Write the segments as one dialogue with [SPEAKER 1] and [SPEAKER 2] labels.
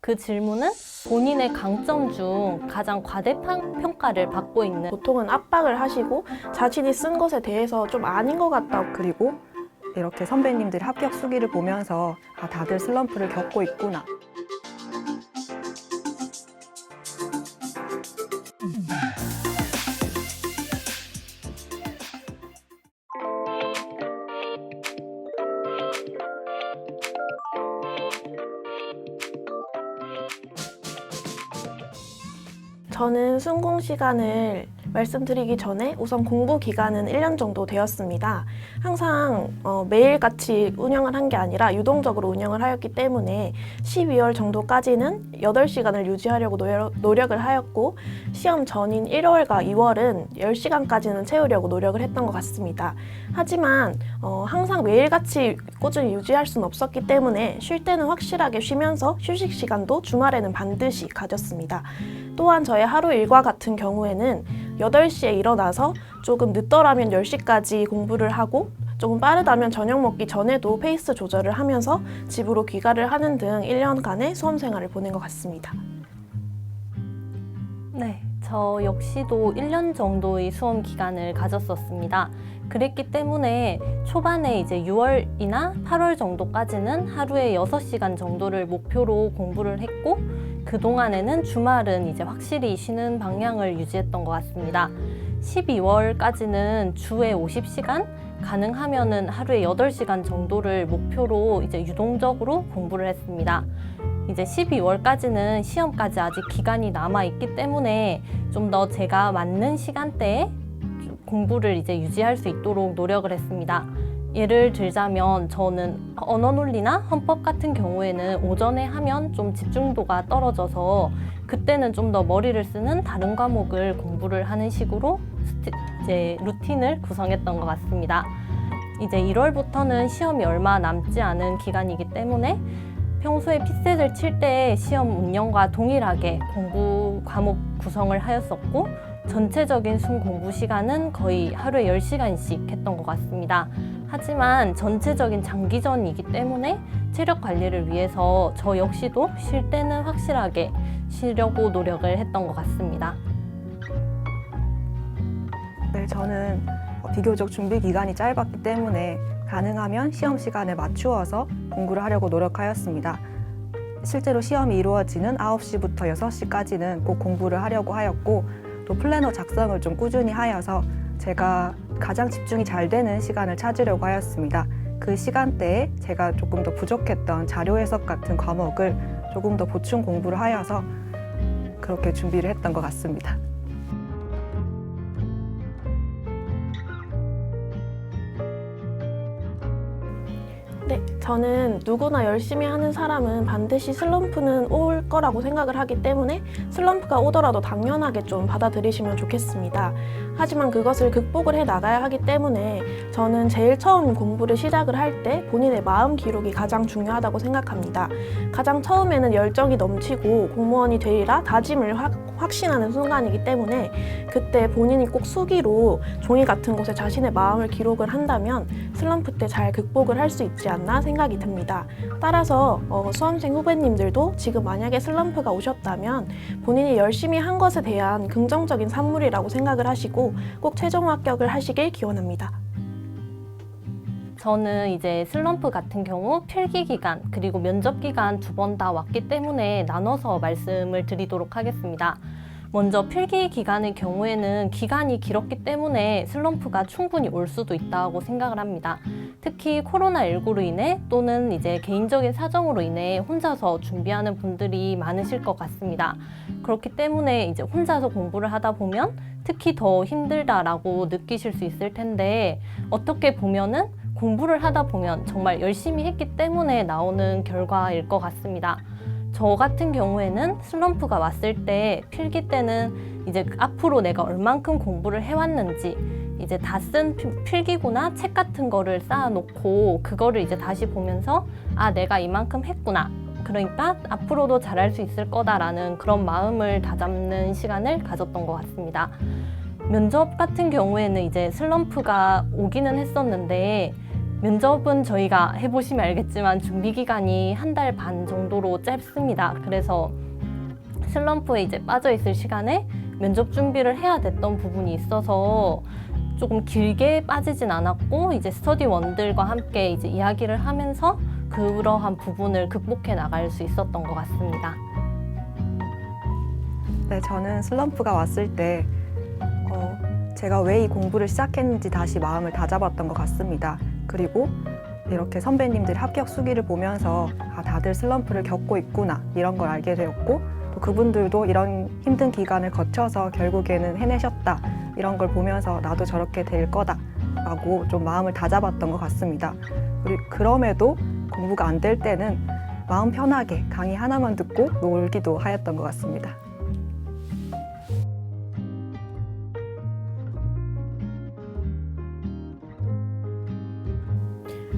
[SPEAKER 1] 그 질문은 본인의 강점 중 가장 과대평가를 받고 있는,
[SPEAKER 2] 보통은 압박을 하시고 자신이 쓴 것에 대해서 좀 아닌 것 같다고.
[SPEAKER 3] 그리고 이렇게 선배님들 합격 수기를 보면서 아, 다들 슬럼프를 겪고 있구나.
[SPEAKER 2] 저는 순공 시간을 말씀드리기 전에 우선 공부 기간은 1년 정도 되었습니다. 항상 매일같이 운영을 한 게 아니라 유동적으로 운영을 하였기 때문에 12월 정도까지는 8시간을 유지하려고 노력을 하였고, 시험 전인 1월과 2월은 10시간까지는 채우려고 노력을 했던 것 같습니다. 하지만 항상 매일같이 꾸준히 유지할 수는 없었기 때문에 쉴 때는 확실하게 쉬면서 휴식 시간도 주말에는 반드시 가졌습니다. 또한 저의 하루 일과 같은 경우에는 8시에 일어나서 조금 늦더라면 10시까지 공부를 하고, 조금 빠르다면 저녁 먹기 전에도 페이스 조절을 하면서 집으로 귀가를 하는 등 1년간의 수험 생활을 보낸 것 같습니다.
[SPEAKER 1] 네, 저 역시도 1년 정도의 수험 기간을 가졌었습니다. 그랬기 때문에 초반에 이제 6월이나 8월 정도까지는 하루에 6시간 정도를 목표로 공부를 했고, 그동안에는 주말은 이제 확실히 쉬는 방향을 유지했던 것 같습니다. 12월까지는 주에 50시간, 가능하면은 하루에 8시간 정도를 목표로 이제 유동적으로 공부를 했습니다. 이제 12월까지는 시험까지 아직 기간이 남아있기 때문에 좀 더 제가 맞는 시간대에 공부를 이제 유지할 수 있도록 노력을 했습니다. 예를 들자면 저는 언어 논리나 헌법 같은 경우에는 오전에 하면 좀 집중도가 떨어져서 그때는 좀 더 머리를 쓰는 다른 과목을 공부를 하는 식으로 이제 루틴을 구성했던 것 같습니다. 이제 1월부터는 시험이 얼마 남지 않은 기간이기 때문에 평소에 피셋을 칠 때 시험 운영과 동일하게 공부 과목 구성을 하였었고, 전체적인 순 공부 시간은 거의 하루에 10시간씩 했던 것 같습니다. 하지만 전체적인 장기전이기 때문에 체력 관리를 위해서 저 역시도 쉴 때는 확실하게 쉬려고 노력을 했던 것 같습니다.
[SPEAKER 3] 네, 저는 비교적 준비 기간이 짧았기 때문에 가능하면 시험 시간에 맞추어서 공부를 하려고 노력하였습니다. 실제로 시험이 이루어지는 9시부터 6시까지는 꼭 공부를 하려고 하였고, 또 플래너 작성을 좀 꾸준히 하여서 제가 가장 집중이 잘 되는 시간을 찾으려고 하였습니다. 그 시간대에 제가 조금 더 부족했던 자료 해석 같은 과목을 조금 더 보충 공부를 하여서 그렇게 준비를 했던 것 같습니다.
[SPEAKER 2] 네, 저는 누구나 열심히 하는 사람은 반드시 슬럼프는 올 거라고 생각을 하기 때문에 슬럼프가 오더라도 당연하게 좀 받아들이시면 좋겠습니다. 하지만 그것을 극복을 해 나가야 하기 때문에 저는 제일 처음 공부를 시작을 할 때 본인의 마음 기록이 가장 중요하다고 생각합니다. 가장 처음에는 열정이 넘치고 공무원이 되리라 다짐을 확신하는 순간이기 때문에 그때 본인이 꼭 수기로 종이 같은 곳에 자신의 마음을 기록을 한다면 슬럼프 때 잘 극복을 할 수 있지 않나 생각이 듭니다. 따라서 수험생 후배님들도 지금 만약에 슬럼프가 오셨다면 본인이 열심히 한 것에 대한 긍정적인 산물이라고 생각을 하시고 꼭 최종 합격을 하시길 기원합니다.
[SPEAKER 1] 저는 이제 슬럼프 같은 경우 필기 기간 그리고 면접 기간 2번 다 왔기 때문에 나눠서 말씀을 드리도록 하겠습니다. 먼저 필기 기간의 경우에는 기간이 길었기 때문에 슬럼프가 충분히 올 수도 있다고 생각을 합니다. 특히 코로나19로 인해 또는 이제 개인적인 사정으로 인해 혼자서 준비하는 분들이 많으실 것 같습니다. 그렇기 때문에 이제 혼자서 공부를 하다 보면 특히 더 힘들다라고 느끼실 수 있을 텐데, 어떻게 보면은 공부를 하다 보면 정말 열심히 했기 때문에 나오는 결과일 것 같습니다. 저 같은 경우에는 슬럼프가 왔을 때 필기 때는 이제 앞으로 내가 얼만큼 공부를 해왔는지 이제 다 쓴 필기구나 책 같은 거를 쌓아놓고 그거를 이제 다시 보면서 아, 내가 이만큼 했구나. 그러니까 앞으로도 잘할 수 있을 거다라는 그런 마음을 다잡는 시간을 가졌던 것 같습니다. 면접 같은 경우에는 이제 슬럼프가 오기는 했었는데 면접은 저희가 해보시면 알겠지만 준비 기간이 1달 반 정도로 짧습니다. 그래서 슬럼프에 이제 빠져 있을 시간에 면접 준비를 해야 됐던 부분이 있어서 조금 길게 빠지진 않았고 이제 스터디원들과 함께 이제 이야기를 하면서 그러한 부분을 극복해 나갈 수 있었던 것 같습니다.
[SPEAKER 3] 네, 저는 슬럼프가 왔을 때 제가 왜 이 공부를 시작했는지 다시 마음을 다잡았던 것 같습니다. 그리고 이렇게 선배님들이 합격 수기를 보면서 다들 슬럼프를 겪고 있구나 이런 걸 알게 되었고 또 그분들도 이런 힘든 기간을 거쳐서 결국에는 해내셨다 이런 걸 보면서 나도 저렇게 될 거다라고 좀 마음을 다잡았던 것 같습니다. 그리고 그럼에도 공부가 안 될 때는 마음 편하게 강의 하나만 듣고 놀기도 하였던 것 같습니다.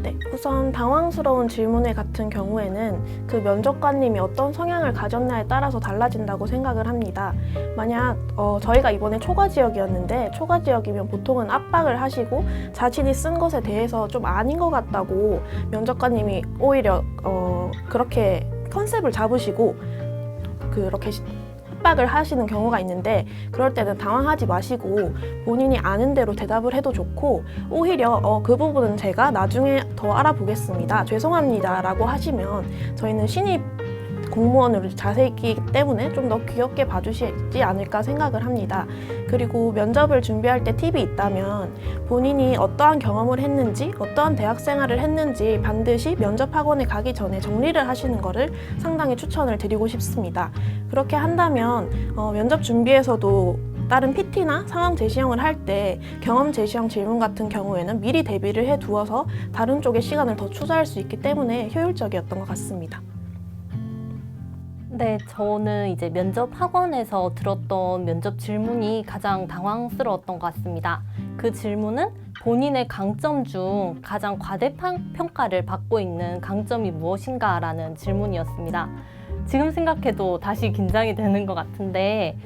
[SPEAKER 2] 네, 우선 당황스러운 질문에 같은 경우에는 그 면접관님이 어떤 성향을 가졌냐에 따라서 달라진다고 생각을 합니다. 만약 저희가 이번에 초과 지역이었는데 초과 지역이면 보통은 압박을 하시고 자신이 쓴 것에 대해서 좀 아닌 것 같다고 면접관님이 오히려 그렇게 컨셉을 잡으시고 그렇게 압박을 하시는 경우가 있는데 그럴 때는 당황하지 마시고 본인이 아는 대로 대답을 해도 좋고 오히려 그 부분은 제가 나중에 더 알아보겠습니다. 죄송합니다 라고 하시면 저희는 신입 공무원으로 자세이기 때문에 좀 더 귀엽게 봐주시지 않을까 생각을 합니다. 그리고 면접을 준비할 때 팁이 있다면 본인이 어떠한 경험을 했는지 어떠한 대학 생활을 했는지 반드시 면접 학원에 가기 전에 정리를 하시는 것을 상당히 추천을 드리고 싶습니다. 그렇게 한다면 면접 준비에서도 다른 PT나 상황 제시형을 할 때 경험 제시형 질문 같은 경우에는 미리 대비를 해 두어서 다른 쪽에 시간을 더 투자할 수 있기 때문에 효율적이었던 것 같습니다.
[SPEAKER 1] 네, 저는 이제 면접 학원에서 들었던 면접 질문이 가장 당황스러웠던 것 같습니다. 그 질문은 본인의 강점 중 가장 과대평가를 받고 있는 강점이 무엇인가라는 질문이었습니다. 지금 생각해도 다시 긴장이 되는 것 같은데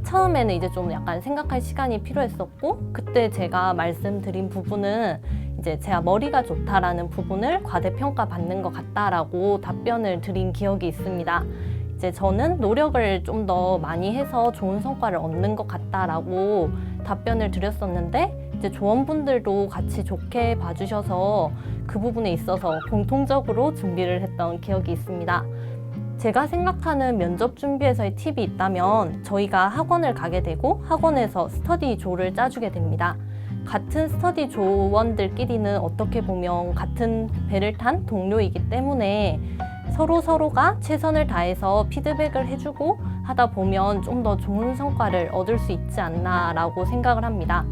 [SPEAKER 1] 처음에는 이제 좀 약간 생각할 시간이 필요했었고 그때 제가 말씀드린 부분은 이제 제가 머리가 좋다라는 부분을 과대평가 받는 것 같다라고 답변을 드린 기억이 있습니다. 이제 저는 노력을 좀 더 많이 해서 좋은 성과를 얻는 것 같다라고 답변을 드렸었는데 이제 조원분들도 같이 좋게 봐주셔서 그 부분에 있어서 공통적으로 준비를 했던 기억이 있습니다. 제가 생각하는 면접 준비에서의 팁이 있다면 저희가 학원을 가게 되고 학원에서 스터디 조를 짜주게 됩니다. 같은 스터디 조원들끼리는 어떻게 보면 같은 배를 탄 동료이기 때문에 서로가 최선을 다해서 피드백을 해주고 하다 보면 좀 더 좋은 성과를 얻을 수 있지 않나라고 생각을 합니다.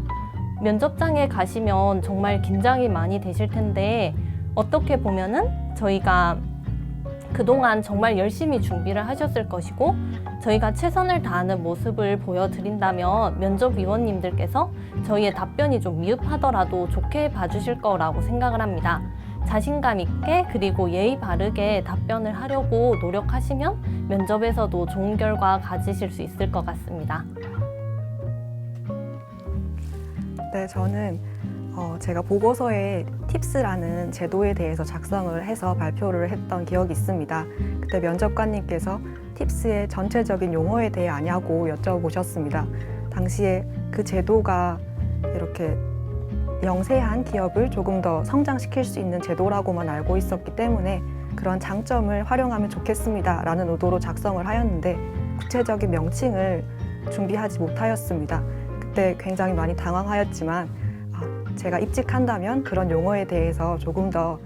[SPEAKER 1] 면접장에 가시면 정말 긴장이 많이 되실 텐데 어떻게 보면은 저희가 그동안 정말 열심히 준비를 하셨을 것이고 저희가 최선을 다하는 모습을 보여드린다면 면접위원님들께서 저희의 답변이 좀 미흡하더라도 좋게 봐주실 거라고 생각을 합니다. 자신감 있게 그리고 예의 바르게 답변을 하려고 노력하시면 면접에서도 좋은 결과 가지실 수 있을 것 같습니다.
[SPEAKER 3] 네, 저는 제가 보고서에 팁스라는 제도에 대해서 작성을 해서 발표를 했던 기억이 있습니다. 그때 면접관님께서 팁스의 전체적인 용어에 대해 아냐고 여쭤보셨습니다. 당시에 그 제도가 이렇게 영세한 기업을 조금 더 성장시킬 수 있는 제도라고만 알고 있었기 때문에 그런 장점을 활용하면 좋겠습니다 라는 의도로 작성을 하였는데 구체적인 명칭을 준비하지 못하였습니다. 그때 굉장히 많이 당황하였지만 제가 입직한다면 그런 용어에 대해서 조금 더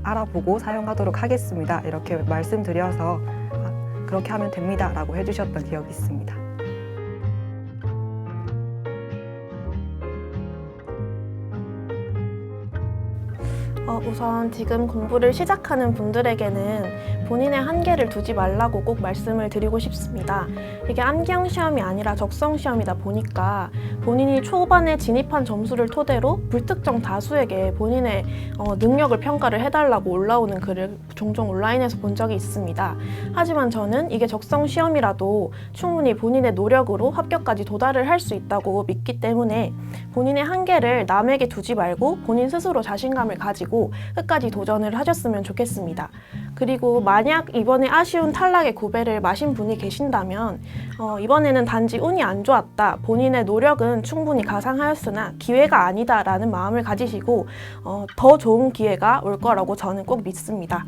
[SPEAKER 3] 알아보고 사용하도록 하겠습니다 이렇게 말씀드려서 그렇게 하면 됩니다 라고 해주셨던 기억이 있습니다.
[SPEAKER 2] 우선 지금 공부를 시작하는 분들에게는 본인의 한계를 두지 말라고 꼭 말씀을 드리고 싶습니다. 이게 암기형 시험이 아니라 적성 시험이다 보니까 본인이 초반에 진입한 점수를 토대로 불특정 다수에게 본인의 능력을 평가를 해달라고 올라오는 글을 종종 온라인에서 본 적이 있습니다. 하지만 저는 이게 적성 시험이라도 충분히 본인의 노력으로 합격까지 도달을 할 수 있다고 믿기 때문에 본인의 한계를 남에게 두지 말고 본인 스스로 자신감을 가지고 끝까지 도전을 하셨으면 좋겠습니다. 그리고 만약 이번에 아쉬운 탈락의 고배를 마신 분이 계신다면 이번에는 단지 운이 안 좋았다. 본인의 노력은 충분히 가상하였으나 기회가 아니다라는 마음을 가지시고 더 좋은 기회가 올 거라고 저는 꼭 믿습니다.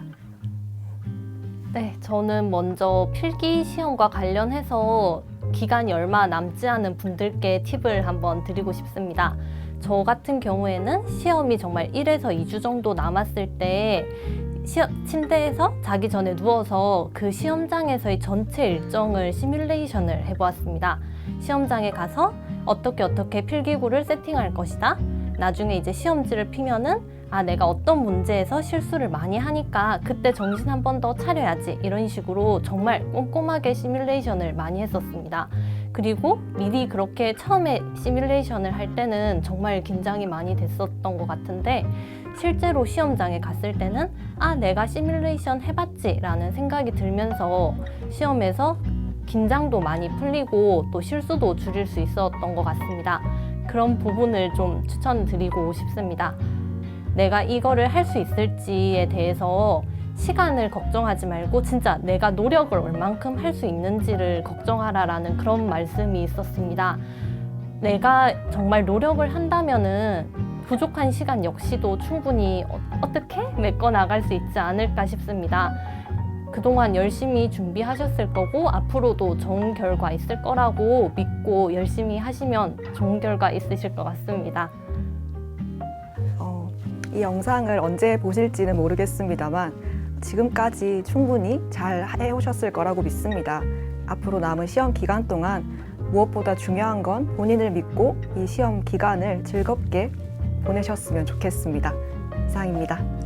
[SPEAKER 1] 네, 저는 먼저 필기 시험과 관련해서 기간이 얼마 남지 않은 분들께 팁을 한번 드리고 싶습니다. 저 같은 경우에는 시험이 정말 1에서 2주 정도 남았을 때 침대에서 자기 전에 누워서 그 시험장에서의 전체 일정을 시뮬레이션을 해보았습니다. 시험장에 가서 어떻게 필기구를 세팅할 것이다. 나중에 이제 시험지를 피면은 내가 어떤 문제에서 실수를 많이 하니까 그때 정신 한 번 더 차려야지, 이런 식으로 정말 꼼꼼하게 시뮬레이션을 많이 했었습니다. 그리고 미리 그렇게 처음에 시뮬레이션을 할 때는 정말 긴장이 많이 됐었던 것 같은데 실제로 시험장에 갔을 때는 내가 시뮬레이션 해봤지 라는 생각이 들면서 시험에서 긴장도 많이 풀리고 또 실수도 줄일 수 있었던 것 같습니다. 그런 부분을 좀 추천드리고 싶습니다. 내가 이거를 할 수 있을지에 대해서 시간을 걱정하지 말고 진짜 내가 노력을 얼만큼 할 수 있는지를 걱정하라라는 그런 말씀이 있었습니다. 내가 정말 노력을 한다면은 부족한 시간 역시도 충분히 어떻게 메꿔 나갈 수 있지 않을까 싶습니다. 그동안 열심히 준비하셨을 거고 앞으로도 좋은 결과 있을 거라고 믿고 열심히 하시면 좋은 결과 있으실 것 같습니다.
[SPEAKER 3] 이 영상을 언제 보실지는 모르겠습니다만 지금까지 충분히 잘 해오셨을 거라고 믿습니다. 앞으로 남은 시험 기간 동안 무엇보다 중요한 건 본인을 믿고 이 시험 기간을 즐겁게 보내셨으면 좋겠습니다. 이상입니다.